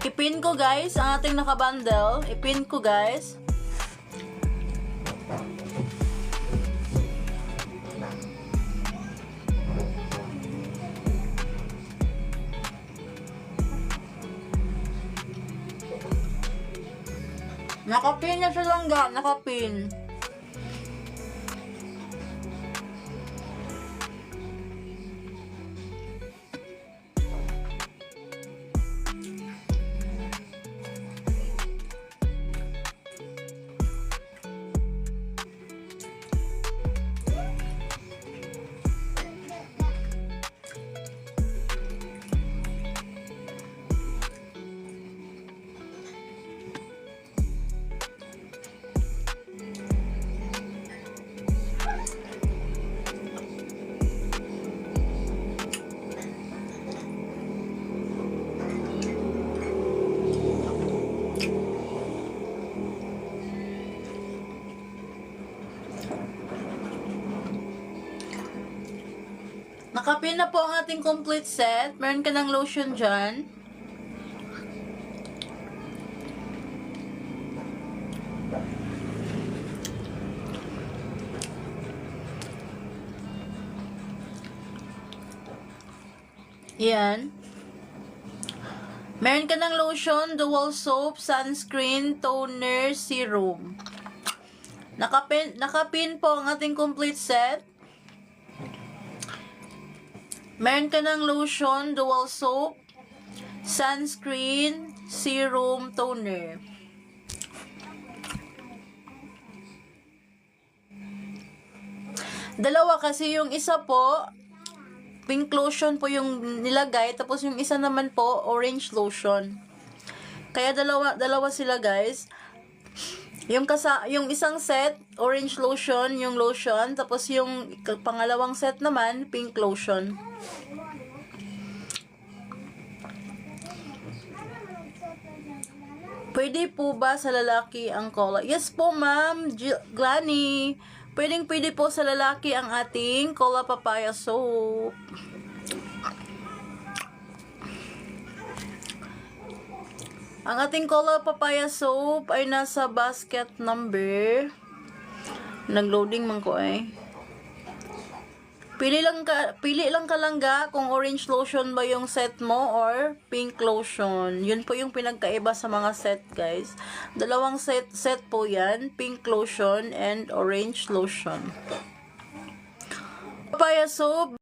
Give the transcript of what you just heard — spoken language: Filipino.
ipin ko guys, ang ating nakabundle. Ipin ko guys. Nakapin na sa langga, nakapin. Nakapin na po ang ating complete set. Meron ka ng lotion dyan. Yan. Meron ka ng lotion, dual soap, sunscreen, toner, serum. Nakapin po ang ating complete set. Meron ka ng lotion, dual soap, sunscreen, serum, toner. Dalawa kasi yung isa po, pink lotion po yung nilagay, tapos yung isa naman po, orange lotion. Kaya dalawa sila guys. Yung isang set, orange lotion, yung lotion, tapos yung pangalawang set naman, pink lotion. Pwede po ba sa lalaki ang cola? Yes po, ma'am. Glanny. Pwede po sa lalaki ang ating cola papaya soap. Ang ating cola papaya soap ay nasa basket number. Nag-loading man ko eh. Pili lang ka langga kung orange lotion ba yung set mo or pink lotion. Yun po yung pinagkaiba sa mga set, guys. Dalawang set po yan. Pink lotion and orange lotion. Papaya soap,